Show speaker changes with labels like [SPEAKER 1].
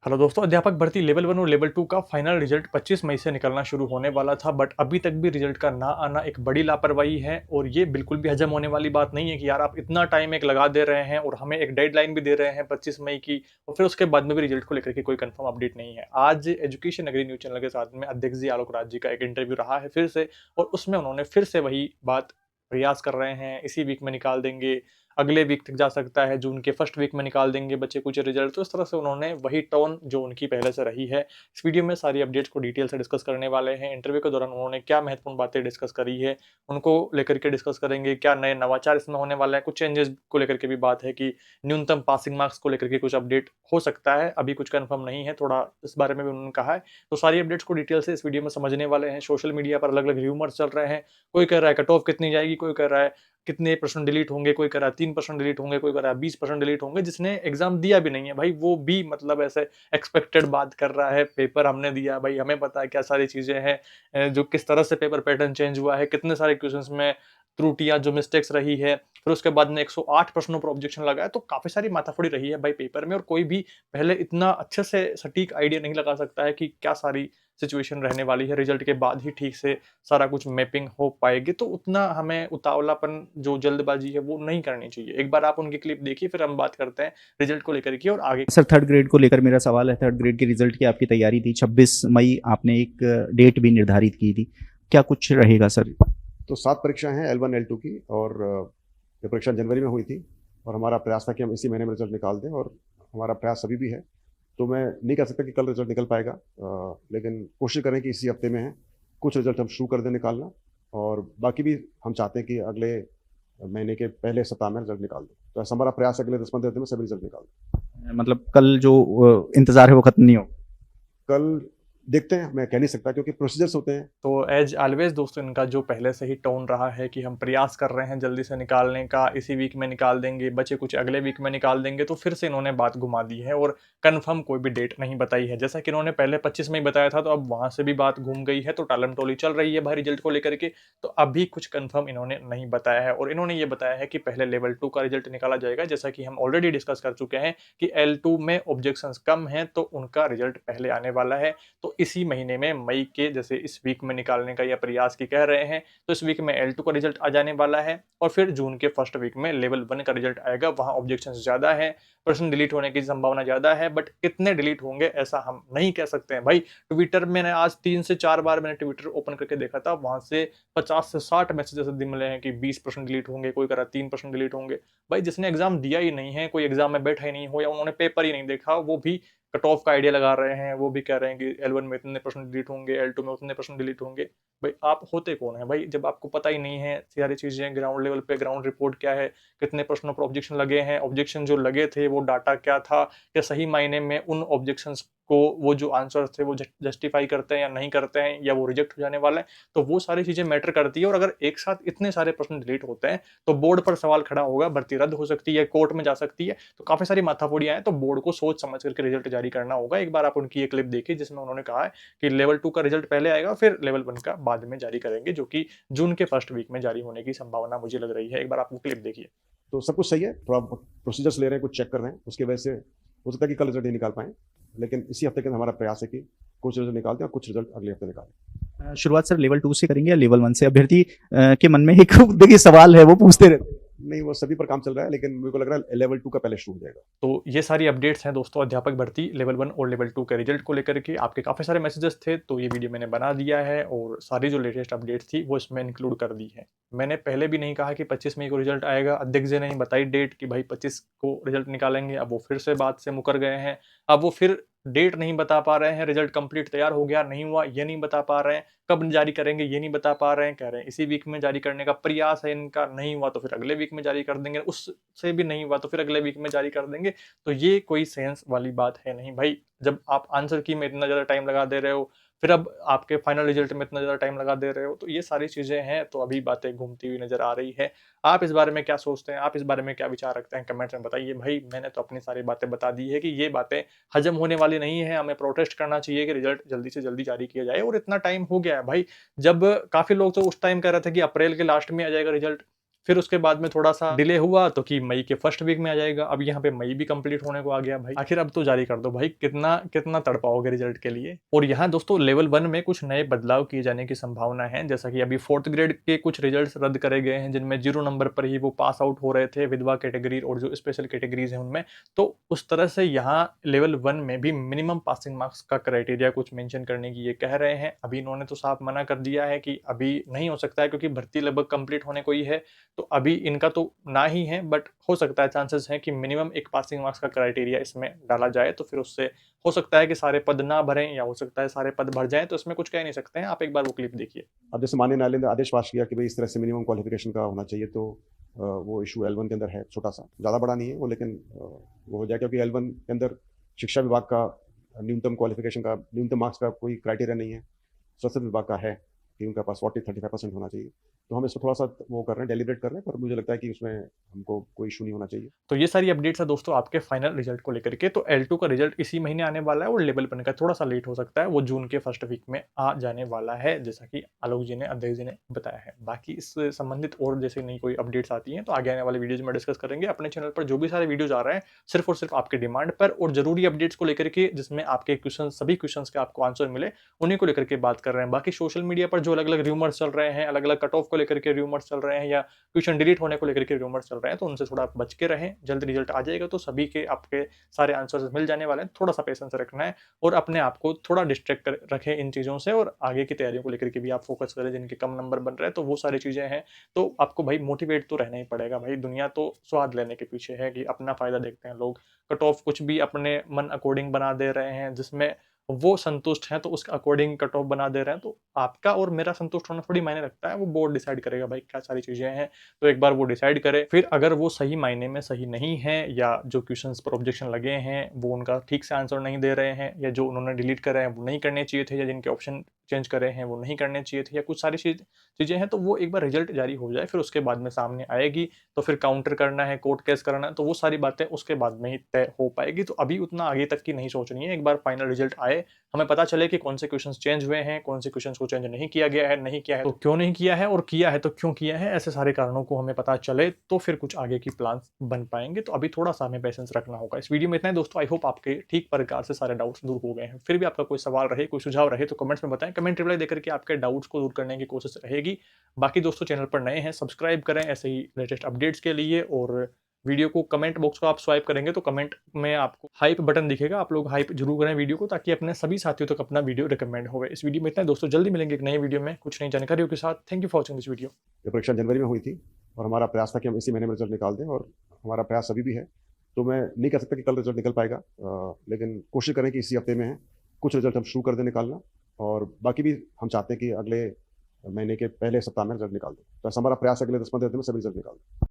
[SPEAKER 1] Hello दोस्तों, अध्यापक भर्ती लेवल 1 और लेवल 2 का फाइनल रिजल्ट 25 मई से निकलना शुरू होने वाला था, बट अभी तक भी रिजल्ट का ना आना एक बड़ी लापरवाही है और ये बिल्कुल भी हजम होने वाली बात नहीं है कि यार आप इतना टाइम एक लगा दे रहे हैं और हमें एक डेडलाइन भी दे रहे हैं 25 मई की और फिर उसके बाद में भी रिजल्ट को लेकर के कोई कंफर्म अपडेट नहीं है। आज एजुकेशन नगरी न्यूज चैनल के साथ में अध्यक्ष जी आलोक राज जी का एक इंटरव्यू रहा है फिर से, और उसमें उन्होंने फिर से वही बात प्रयास कर रहे हैं, इसी वीक में निकाल देंगे, अगले वीक तक जा सकता है, जून के फर्स्ट वीक में निकाल देंगे बच्चे कुछ रिजल्ट। तो इस तरह से उन्होंने वही टोन जो उनकी पहले से रही है। इस वीडियो में सारी अपडेट्स को डिटेल से डिस्कस करने वाले हैं। इंटरव्यू के दौरान उन्होंने क्या महत्वपूर्ण बातें डिस्कस करी है, उनको लेकर के डिस्कस करेंगे। क्या नए नवाचार इसमें होने वाला है, कुछ चेंजेस को लेकर के भी बात है कि न्यूनतम पासिंग मार्क्स को लेकर के कुछ अपडेट हो सकता है, अभी कुछ कंफर्म नहीं है, थोड़ा इस बारे में भी उन्होंने कहा है। तो सारी अपडेट्स को डिटेल से इस वीडियो में समझने वाले हैं। सोशल मीडिया पर अलग-अलग र्यूमर्स चल रहे हैं। कोई कह रहा है कट ऑफ कितनी जाएगी, कोई कह रहा है कितने परसेंट डिलीट होंगे, कोई कह रहा है 3% डिलीट होंगे, कोई कह रहा है 20% डिलीट होंगे। जिसने एग्ज़ाम दिया भी नहीं है भाई, वो भी मतलब ऐसे एक्सपेक्टेड बात कर रहा है, पेपर हमने दिया भाई, हमें पता है क्या सारी चीज़ें हैं, जो किस तरह से पेपर पैटर्न चेंज हुआ है, कितने सारे क्वेश्चंस में त्रुटियाँ जो मिस्टेक्स रही है। फिर उसके बाद में 108 प्रश्नों पर ऑब्जेक्शन लगाया, तो काफ़ी सारी माथाफोड़ी रही है भाई पेपर में, और कोई भी पहले इतना अच्छे से सटीक आइडिया नहीं लगा सकता है कि क्या सारी सिचुएशन रहने वाली है। रिजल्ट के बाद ही ठीक से सारा कुछ मैपिंग हो पाएगी, तो उतना हमें उतावलापन जो जल्दबाजी है वो नहीं करनी चाहिए। एक बार आप उनकी क्लिप देखिए, फिर हम बात करते हैं रिजल्ट को लेकर के और आगे।
[SPEAKER 2] सर, थर्ड ग्रेड को लेकर मेरा सवाल है। थर्ड ग्रेड के रिजल्ट की आपकी तैयारी थी, 26 मई आपने एक डेट भी निर्धारित की थी, क्या कुछ रहेगा सर?
[SPEAKER 3] तो 7 परीक्षाएं हैं L1 L2 की, और ये परीक्षा जनवरी में हुई थी और हमारा प्रयास था कि हम इसी महीने में रिजल्ट निकाल दें, और हमारा प्रयास अभी भी है। तो मैं नहीं कह सकता कि कल रिजल्ट निकल पाएगा, लेकिन कोशिश करें कि इसी हफ्ते में है कुछ रिजल्ट हम शुरू कर दें निकालना, और बाकी भी हम चाहते हैं कि अगले महीने के पहले सप्ताह में रिजल्ट निकाल दें। तो ऐसा हमारा प्रयास है अगले 10-15 दिन में सभी रिजल्ट निकाल दें।
[SPEAKER 2] मतलब कल जो इंतजार है वो खत्म नहीं हो?
[SPEAKER 3] कल देखते हैं, मैं कह नहीं सकता क्योंकि प्रोसीजर्स होते हैं।
[SPEAKER 1] तो एज ऑलवेज दोस्तों, इनका जो पहले से ही टोन रहा है कि हम प्रयास कर रहे हैं जल्दी से निकालने का, इसी वीक में निकाल देंगे, बचे कुछ अगले वीक में निकाल देंगे, तो फिर से इन्होंने बात घुमा दी है और कंफर्म कोई भी डेट नहीं बताई है। जैसा कि इन्होंने पहले 25 में ही बताया था, तो अब वहां से भी बात घूम गई है, तो टालम टोली चल रही है भाई रिजल्ट को लेकर के। तो अभी कुछ कंफर्म इन्होंने नहीं बताया है, और इन्होंने ये बताया है कि पहले लेवल 2 का रिजल्ट निकाला जाएगा। जैसा कि हम ऑलरेडी डिस्कस कर चुके हैं कि L2 में ऑब्जेक्शन कम है, तो उनका रिजल्ट पहले आने वाला है। तो इसी महीने में मई के जैसे इस वीक में निकालने का या प्रयास की कह रहे हैं, तो इस वीक में L2 का रिजल्ट आ जाने वाला है, और फिर जून के फर्स्ट वीक में लेवल 1 का रिजल्ट आएगा। वहां ऑब्जेक्शन ज्यादा है, प्रश्न डिलीट होने की संभावना ज्यादा है, बट कितने डिलीट होंगे ऐसा हम नहीं कह सकते हैं भाई। ट्विटर में आज 3 से 4 बार मैंने ट्विटर ओपन करके देखा था, वहां से 50 से 60 मैसेजेस मिले हैं कि 20% डिलीट होंगे, कोई कह रहा 3% डिलीट होंगे। भाई जिसने एग्जाम दिया ही नहीं है, कोई एग्जाम में बैठा ही नहीं हो, या उन्होंने पेपर ही नहीं देखा, वो भी कट ऑफ का आइडिया लगा रहे हैं। वो भी कह रहे हैं कि L1 में इतने परसेंट डिलीट होंगे, L2 में उतने परसेंट डिलीट होंगे। भाई आप होते कौन है भाई, जब आपको पता ही नहीं है सारी चीजें ग्राउंड लेवल पे, ग्राउंड रिपोर्ट क्या है, कितने प्रश्नों पर ऑब्जेक्शन लगे हैं, ऑब्जेक्शन जो लगे थे वो डाटा क्या था, क्या सही मायने में उन ऑब्जेक्शन को वो जो आंसर थे वो जस्टिफाई करते हैं या नहीं करते हैं, या वो रिजेक्ट हो जाने वाले हैं। तो वो सारी चीजें मैटर करती है, और अगर एक साथ इतने सारे प्रश्न डिलीट होते हैं तो बोर्ड पर सवाल खड़ा होगा, भर्ती रद्द हो सकती है, कोर्ट में जा सकती है। तो काफी सारी माथाफोड़ियां हैं, तो बोर्ड को सोच समझ करके रिजल्ट जारी करना होगा। एक बार आप उनकी ये क्लिप देखिए जिसमें उन्होंने कहा है कि लेवल 2 का रिजल्ट पहले आएगा, फिर लेवल 1 का बाद में जारी करेंगे, जो कि जून के फर्स्ट वीक में जारी होने की संभावना मुझे लग रही है। एक बार आप वो क्लिप देखिए।
[SPEAKER 3] तो सब कुछ सही है, थोड़ा प्रोसीजर्स ले रहे हैं, कुछ चेक कर रहे हैं, उसकी वजह से हो सकता है कि कल रिजल्ट नहीं निकाल पाएँ, लेकिन इसी हफ्ते के अंदर हमारा प्रयास है कि कुछ रिजल्ट निकाल दें और कुछ रिजल्ट अगले हफ्ते निकालें।
[SPEAKER 2] शुरुआत सर लेवल 2 से करेंगे या लेवल 1 से? अभ्यर्थी के मन में एक देखिए सवाल है, वो पूछते रहते हैं।
[SPEAKER 3] नहीं, वो सभी पर काम चल रहा है, लेकिन मेरे को लग रहा है लेवल 2 का पहले शुरू हो जाएगा।
[SPEAKER 1] तो ये सारी अपडेट्स हैं दोस्तों अध्यापक भर्ती लेवल 1 और लेवल 2 के रिजल्ट को लेकर के। आपके काफ़ी सारे मैसेजेस थे, तो ये वीडियो मैंने बना दिया है और सारी जो लेटेस्ट अपडेट्स थी वो इसमें इंक्लूड कर दी है। मैंने पहले भी नहीं कहा कि 25 मई को रिजल्ट आएगा, अध्यक्ष जी ने ही बताई डेट कि भाई 25 को रिजल्ट निकालेंगे। अब वो फिर से बात से मुकर गए हैं, अब वो फिर डेट नहीं बता पा रहे हैं। रिजल्ट कंप्लीट तैयार हो गया, नहीं हुआ ये नहीं बता पा रहे हैं, कब जारी करेंगे ये नहीं बता पा रहे हैं। कह रहे हैं इसी वीक में जारी करने का प्रयास है इनका, नहीं हुआ तो फिर अगले वीक में जारी कर देंगे, उससे भी नहीं हुआ तो फिर अगले वीक में जारी कर देंगे। तो ये कोई सेंस वाली बात है नहीं भाई। जब आप आंसर की में इतना ज़्यादा टाइम लगा दे रहे हो, फिर अब आपके फाइनल रिजल्ट में इतना ज़्यादा टाइम लगा दे रहे हो, तो ये सारी चीज़ें हैं, तो अभी बातें घूमती हुई नज़र आ रही है। आप इस बारे में क्या सोचते हैं, आप इस बारे में क्या विचार रखते हैं, कमेंट्स में बताइए। भाई मैंने तो अपनी सारी बातें बता दी है कि ये बातें हजम होने वाली नहीं है, हमें प्रोटेस्ट करना चाहिए कि रिजल्ट जल्दी से जल्दी जारी किया जाए। और इतना टाइम हो गया है भाई, जब काफ़ी लोग तो उस टाइम कह रहे थे कि अप्रैल के लास्ट में आ जाएगा रिजल्ट, फिर उसके बाद में थोड़ा सा डिले हुआ तो कि मई के फर्स्ट वीक में आ जाएगा। अब यहाँ पे मई भी कंप्लीट होने को आ गया भाई, आखिर अब तो जारी कर दो भाई, कितना कितना तड़पाओगे रिजल्ट के लिए। और यहाँ दोस्तों लेवल 1 में कुछ नए बदलाव किए जाने की संभावना है, जैसा कि अभी 4th ग्रेड के कुछ रिजल्ट्स रद्द करे गए हैं, जिनमें 0 नंबर पर ही वो पास आउट हो रहे थे, विधवा कैटेगरी और जो स्पेशल कैटेगरीज हैं उनमें। तो उस तरह से यहाँ लेवल 1 में भी मिनिमम पासिंग मार्क्स का क्राइटेरिया कुछ मेंशन करने की ये कह रहे हैं। अभी इन्होंने तो साफ मना कर दिया है कि अभी नहीं हो सकता है, क्योंकि भर्ती लगभग कंप्लीट होने को ही है। तो अभी इनका तो ना ही है, बट हो सकता है, चांसेस हैं कि मिनिमम एक पासिंग मार्क्स का क्राइटेरिया इसमें डाला जाए, तो फिर उससे हो सकता है कि सारे पद ना भरें, या हो सकता है सारे पद भर जाएं। तो इसमें कुछ कह नहीं सकते हैं, आप एक बार वो क्लिप देखिए।
[SPEAKER 3] अब जैसे माननीय न्यायालय ने आदेश पास किया कि भाई इस तरह से मिनिमम क्वालिफिकेशन का होना चाहिए, तो वो इशू L1 के अंदर है, छोटा सा, ज़्यादा बड़ा नहीं है वो, लेकिन वो हो जाए, क्योंकि L1 के अंदर शिक्षा विभाग का न्यूनतम क्वालिफिकेशन का, न्यूनतम मार्क्स का कोई क्राइटेरिया नहीं है। स्वास्थ्य विभाग का है कि उनके पास 40-35% होना चाहिए। तो हम इसको थोड़ा सा वो कर रहे हैं, डेलिब्रेट कर रहे हैं, पर मुझे लगता है कि उसमें हमको कोई इशू नहीं होना चाहिए।
[SPEAKER 1] तो ये सारी अपडेट्स है दोस्तों आपके फाइनल रिजल्ट को लेकर के। तो L2 का रिजल्ट इसी महीने आने वाला है, और लेवल 1 का थोड़ा सा लेट हो सकता है, वो जून के फर्स्ट वीक में आ जाने वाला है, जैसा कि आलोक जी ने, अध्यक्ष जी ने बताया है। बाकी इससे संबंधित और जैसे नई कोई अपडेट्स आती हैं तो आगे आने वाले वीडियोज में डिस्कस करेंगे। अपने चैनल पर जो भी सारे वीडियोज आ रहे हैं सिर्फ और सिर्फ आपके डिमांड पर, और जरूरी अपडेट्स को लेकर के, जिसमें आपके क्वेश्चन, सभी क्वेश्चन के आपको आंसर मिले, उन्हीं को लेकर के बात कर रहे हैं। बाकी सोशल मीडिया पर जो अलग अलग रूमर्स चल रहे हैं, अलग अलग कट ऑफ को लेकर के रूमर्स चल रहे हैं, या क्वेश्चन डिलीट होने को लेकर के रूमर्स चल रहे हैं, तो उनसे थोड़ा बच के रहें। जल्द रिजल्ट आ जाएगा तो सभी के आपके सारे आंसर्स मिल जाने वाले हैं। थोड़ा सा पेशेंस रखना है, और अपने आप को थोड़ा डिस्ट्रैक्ट रखें इन चीज़ों से, और आगे की तैयारियों को लेकर के भी आप फोकस करें। जिनके कम नंबर बन रहे हैं तो वो सारी चीज़ें हैं, तो आपको भाई मोटिवेट तो रहना ही पड़ेगा भाई। दुनिया तो स्वाद लेने के पीछे है कि अपना फायदा देखते हैं लोग। कट ऑफ कुछ भी अपने मन अकॉर्डिंग बना दे रहे हैं, जिसमें वो संतुष्ट हैं तो उसके अकॉर्डिंग कट ऑफ बना दे रहे हैं। तो आपका और मेरा संतुष्ट होना थोड़ी मायने रखता है, वो बोर्ड डिसाइड करेगा भाई क्या सारी चीज़ें हैं। तो एक बार वो डिसाइड करे, फिर अगर वो सही मायने में सही नहीं है, या जो क्वेश्चंस पर ऑब्जेक्शन लगे हैं वो उनका ठीक से आंसर नहीं दे रहे हैं, या जो उन्होंने डिलीट करे हैं वो नहीं करने चाहिए थे, या जिनके ऑप्शन चेंज करे हैं वो नहीं करने चाहिए थे, या कुछ सारी चीज़ें हैं, तो वो एक बार रिजल्ट जारी हो जाए, फिर उसके बाद में सामने आएगी। तो फिर काउंटर करना है, कोर्ट केस करना है, तो वो सारी बातें उसके बाद में ही तय हो पाएगी। तो अभी उतना आगे तक की नहीं सोचनी है। एक बार फाइनल रिजल्ट आए, हमें पता चले कि कौन से क्वेश्चंस चेंज हुए हैं, कौन से क्वेश्चंस को चेंज नहीं किया गया है, नहीं किया है तो क्यों नहीं किया है, और किया है तो क्यों किया है, ऐसे सारे कारणों को हमें पता चले, तो फिर कुछ आगे की प्लान्स बन पाएंगे। तो अभी थोड़ा सा हमें पेशेंस रखना होगा। इस वीडियो में इतना ही दोस्तों। आई होप आपके ठीक प्रकार से सारे डाउट्स दूर हो गए हैं। फिर भी आपका कोई सवाल रहे, कोई सुझाव रहे, तो कमेंट्स में बताएं। कमेंट रिप्लाई देकर के आपके डाउट्स को दूर करने की कोशिश रहेगी। बाकी दोस्तों, चैनल पर नए हैं, सब्सक्राइब करें ऐसे ही लेटेस्ट अपडेट्स के लिए। और वीडियो को कमेंट बॉक्स को आप स्वाइप करेंगे तो कमेंट में आपको हाइप बटन दिखेगा, आप लोग हाइप जरूर करें वीडियो को, ताकि अपने सभी साथियों तक अपना वीडियो रिकमेंड हो। इस वीडियो में इतना है दोस्तों, जल्दी मिलेंगे एक नए वीडियो में कुछ नई जानकारियों के साथ। Thank you for watching this video.
[SPEAKER 3] ये परीक्षा जनवरी में हुई थी, और हमारा प्रयास था कि हम इसी महीने में रिजल्ट निकाल दें, और हमारा प्रयास अभी भी है। तो मैं नहीं कह सकता कि कल रिजल्ट निकल पाएगा, लेकिन कोशिश करें कि इसी हफ्ते में है कुछ रिजल्ट हम शुरू कर दें निकालना, और बाकी भी हम चाहते हैं कि अगले महीने के पहले सप्ताह में रिजल्ट निकाल दें। तो ऐसा हमारा प्रयास है, अगले 10-15 दिन में सभी रिजल्ट निकाल दें।